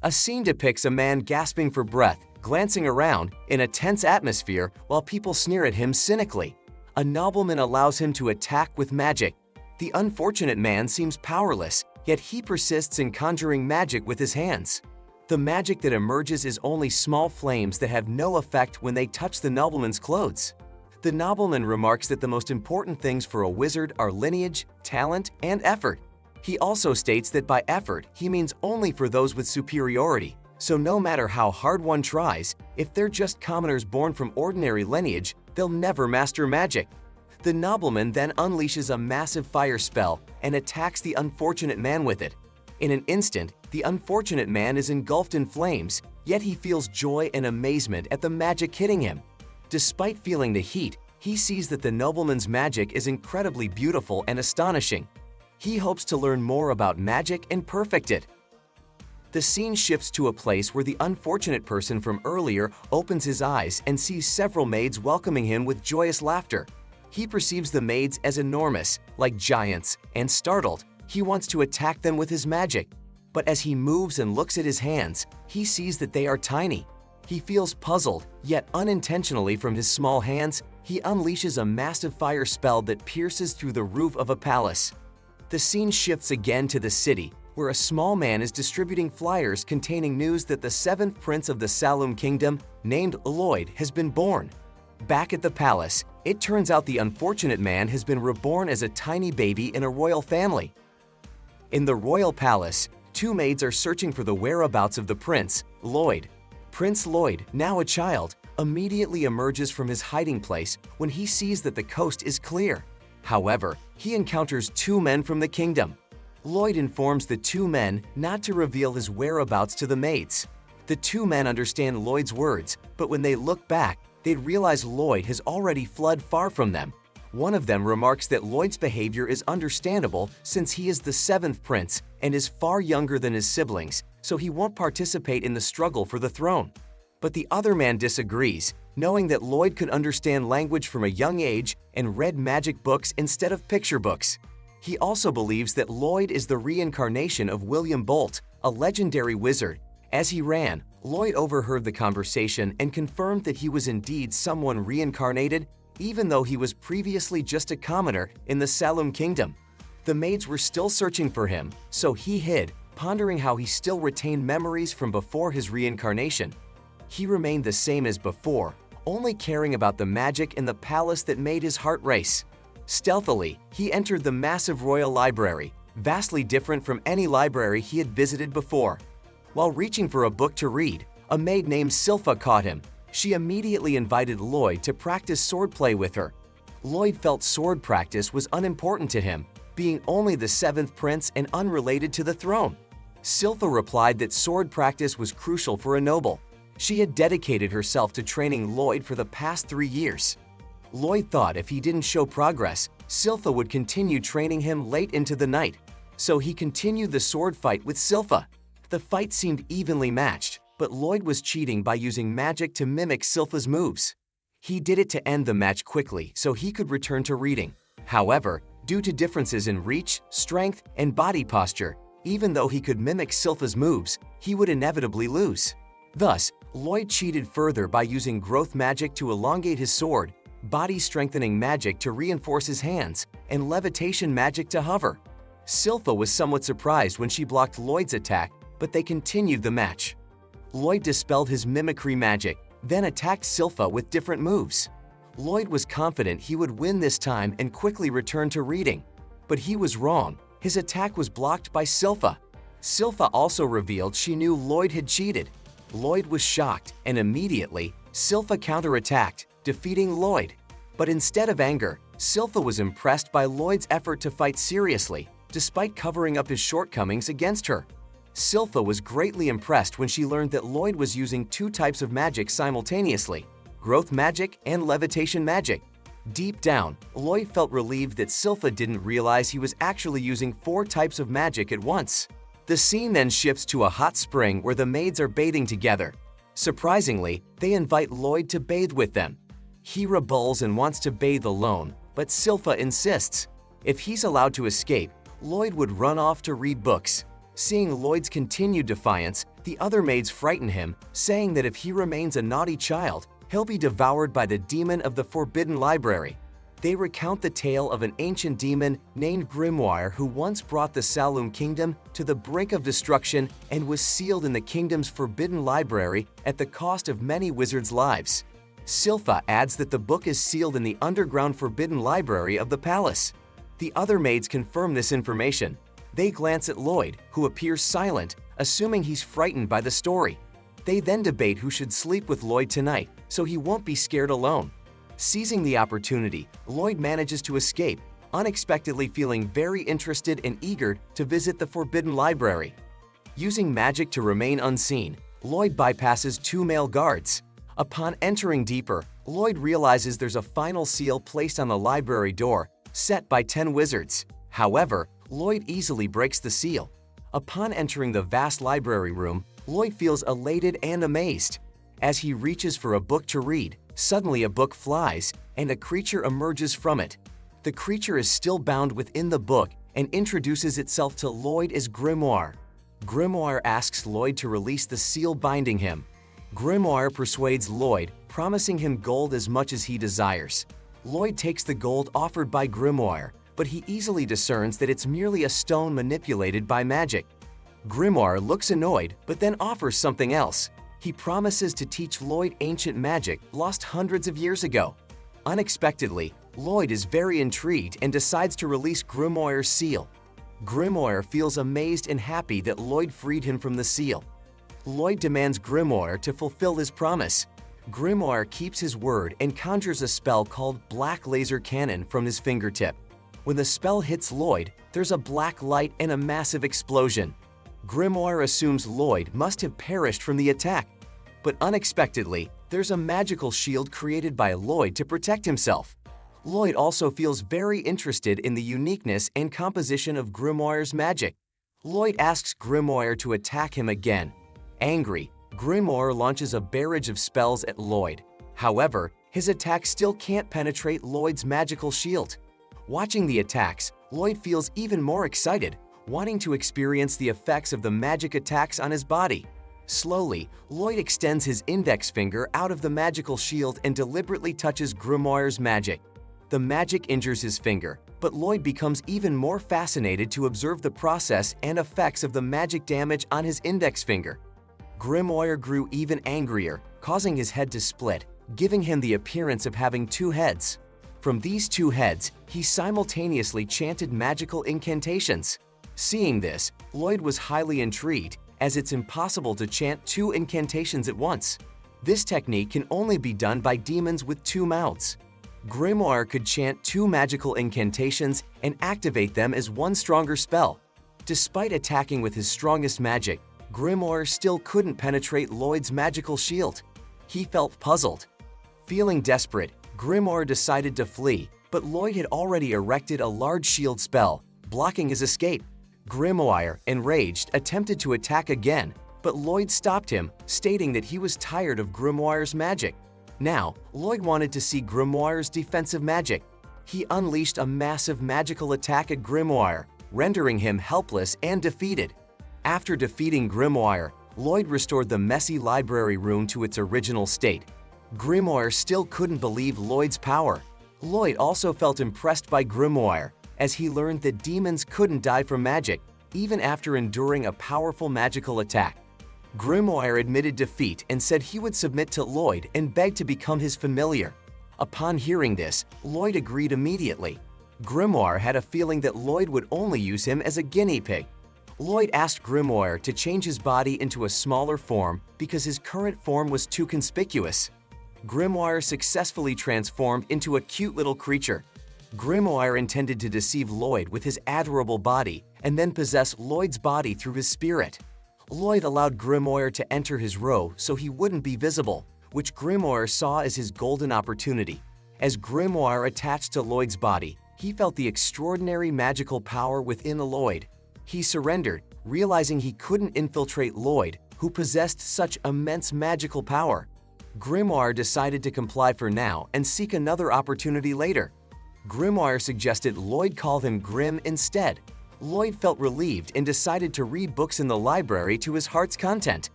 A scene depicts a man gasping for breath, glancing around in a tense atmosphere while people sneer at him cynically. A nobleman allows him to attack with magic. The unfortunate man seems powerless, yet he persists in conjuring magic with his hands. The magic that emerges is only small flames that have no effect when they touch the nobleman's clothes. The nobleman remarks that the most important things for a wizard are lineage, talent, and effort. He also states that by effort, he means only for those with superiority. So no matter how hard one tries, if they're just commoners born from ordinary lineage, they'll never master magic. The nobleman then unleashes a massive fire spell and attacks the unfortunate man with it. In an instant, the unfortunate man is engulfed in flames, yet he feels joy and amazement at the magic hitting him. Despite feeling the heat, he sees that the nobleman's magic is incredibly beautiful and astonishing. He hopes to learn more about magic and perfect it. The scene shifts to a place where the unfortunate person from earlier opens his eyes and sees several maids welcoming him with joyous laughter. He perceives the maids as enormous, like giants, and startled, he wants to attack them with his magic. But as he moves and looks at his hands, he sees that they are tiny. He feels puzzled, yet unintentionally from his small hands, he unleashes a massive fire spell that pierces through the roof of a palace. The scene shifts again to the city, where a small man is distributing flyers containing news that the seventh prince of the Saloum Kingdom, named Lloyd, has been born. Back at the palace, it turns out the unfortunate man has been reborn as a tiny baby in a royal family. In the royal palace, two maids are searching for the whereabouts of the prince, Lloyd. Prince Lloyd, now a child, immediately emerges from his hiding place when he sees that the coast is clear. However, he encounters two men from the kingdom. Lloyd informs the two men not to reveal his whereabouts to the maids. The two men understand Lloyd's words, but when they look back, they realize Lloyd has already fled far from them. One of them remarks that Lloyd's behavior is understandable since he is the seventh prince and is far younger than his siblings, so he won't participate in the struggle for the throne. But the other man disagrees, knowing that Lloyd could understand language from a young age and read magic books instead of picture books. He also believes that Lloyd is the reincarnation of William Bolt, a legendary wizard. As he ran, Lloyd overheard the conversation and confirmed that he was indeed someone reincarnated, even though he was previously just a commoner in the Saloum Kingdom. The maids were still searching for him, so he hid, pondering how he still retained memories from before his reincarnation. He remained the same as before, only caring about the magic in the palace that made his heart race. Stealthily, he entered the massive royal library, vastly different from any library he had visited before. While reaching for a book to read, a maid named Silpha caught him. She immediately invited Lloyd to practice swordplay with her. Lloyd felt sword practice was unimportant to him, being only the seventh prince and unrelated to the throne. Silpha replied that sword practice was crucial for a noble. She had dedicated herself to training Lloyd for the past 3 years. Lloyd thought if he didn't show progress, Silpha would continue training him late into the night. So he continued the sword fight with Silpha. The fight seemed evenly matched, but Lloyd was cheating by using magic to mimic Silpha's moves. He did it to end the match quickly so he could return to reading. However, due to differences in reach, strength, and body posture, even though he could mimic Silpha's moves, he would inevitably lose. Thus, Lloyd cheated further by using growth magic to elongate his sword, body-strengthening magic to reinforce his hands, and levitation magic to hover. Silpha was somewhat surprised when she blocked Lloyd's attack, but they continued the match. Lloyd dispelled his mimicry magic, then attacked Silpha with different moves. Lloyd was confident he would win this time and quickly return to reading. But he was wrong. His attack was blocked by Silpha. Silpha also revealed she knew Lloyd had cheated. Lloyd was shocked, and immediately, Silpha counterattacked, defeating Lloyd. But instead of anger, Silpha was impressed by Lloyd's effort to fight seriously, despite covering up his shortcomings against her. Silpha was greatly impressed when she learned that Lloyd was using 2 types of magic simultaneously, growth magic and levitation magic. Deep down, Lloyd felt relieved that Silpha didn't realize he was actually using 4 types of magic at once. The scene then shifts to a hot spring where the maids are bathing together. Surprisingly, they invite Lloyd to bathe with them. He rebels and wants to bathe alone, but Silpha insists. If he's allowed to escape, Lloyd would run off to read books. Seeing Lloyd's continued defiance, The other maids frighten him, saying that if he remains a naughty child, he'll be devoured by the demon of the Forbidden Library. They recount the tale of an ancient demon named Grimoire who once brought the Saloum Kingdom to the brink of destruction and was sealed in the kingdom's forbidden library at the cost of many wizards' lives. Silpha adds that the book is sealed in the underground forbidden library of the palace. The other maids confirm this information. They glance at Lloyd, who appears silent, assuming he's frightened by the story. They then debate who should sleep with Lloyd tonight, so he won't be scared alone. Seizing the opportunity, Lloyd manages to escape, unexpectedly feeling very interested and eager to visit the Forbidden Library. Using magic to remain unseen, Lloyd bypasses two male guards. Upon entering deeper, Lloyd realizes there's a final seal placed on the library door, set by 10 wizards. However, Lloyd easily breaks the seal. Upon entering the vast library room, Lloyd feels elated and amazed. As he reaches for a book to read, suddenly a book flies, and a creature emerges from it. The creature is still bound within the book and introduces itself to Lloyd as Grimoire. Grimoire asks Lloyd to release the seal binding him. Grimoire persuades Lloyd, promising him gold as much as he desires. Lloyd takes the gold offered by Grimoire, but he easily discerns that it's merely a stone manipulated by magic. Grimoire looks annoyed, but then offers something else. He promises to teach Lloyd ancient magic lost hundreds of years ago. Unexpectedly, Lloyd is very intrigued and decides to release Grimoire's seal. Grimoire feels amazed and happy that Lloyd freed him from the seal. Lloyd demands Grimoire to fulfill his promise. Grimoire keeps his word and conjures a spell called Black Laser Cannon from his fingertip. When the spell hits Lloyd, there's a black light and a massive explosion. Grimoire assumes Lloyd must have perished from the attack. But unexpectedly, there's a magical shield created by Lloyd to protect himself. Lloyd also feels very interested in the uniqueness and composition of Grimoire's magic. Lloyd asks Grimoire to attack him again. Angry, Grimoire launches a barrage of spells at Lloyd. However, his attack still can't penetrate Lloyd's magical shield. Watching the attacks, Lloyd feels even more excited, wanting to experience the effects of the magic attacks on his body. Slowly, Lloyd extends his index finger out of the magical shield and deliberately touches Grimoire's magic. The magic injures his finger, but Lloyd becomes even more fascinated to observe the process and effects of the magic damage on his index finger. Grimoire grew even angrier, causing his head to split, giving him the appearance of having two heads. From these two heads, he simultaneously chanted magical incantations. Seeing this, Lloyd was highly intrigued, as it's impossible to chant two incantations at once. This technique can only be done by demons with two mouths. Grimoire could chant two magical incantations and activate them as one stronger spell. Despite attacking with his strongest magic, Grimoire still couldn't penetrate Lloyd's magical shield. He felt puzzled. Feeling desperate, Grimoire decided to flee, but Lloyd had already erected a large shield spell, blocking his escape. Grimoire, enraged, attempted to attack again, but Lloyd stopped him, stating that he was tired of Grimoire's magic. Now, Lloyd wanted to see Grimoire's defensive magic. He unleashed a massive magical attack at Grimoire, rendering him helpless and defeated. After defeating Grimoire, Lloyd restored the messy library room to its original state. Grimoire still couldn't believe Lloyd's power. Lloyd also felt impressed by Grimoire, as he learned that demons couldn't die from magic, even after enduring a powerful magical attack. Grimoire admitted defeat and said he would submit to Lloyd and beg to become his familiar. Upon hearing this, Lloyd agreed immediately. Grimoire had a feeling that Lloyd would only use him as a guinea pig. Lloyd asked Grimoire to change his body into a smaller form because his current form was too conspicuous. Grimoire successfully transformed into a cute little creature. Grimoire intended to deceive Lloyd with his adorable body and then possess Lloyd's body through his spirit. Lloyd allowed Grimoire to enter his row so he wouldn't be visible, which Grimoire saw as his golden opportunity. As Grimoire attached to Lloyd's body, he felt the extraordinary magical power within Lloyd. He surrendered, realizing he couldn't infiltrate Lloyd, who possessed such immense magical power. Grimoire decided to comply for now and seek another opportunity later. Grimoire suggested Lloyd call him Grim instead. Lloyd felt relieved and decided to read books in the library to his heart's content.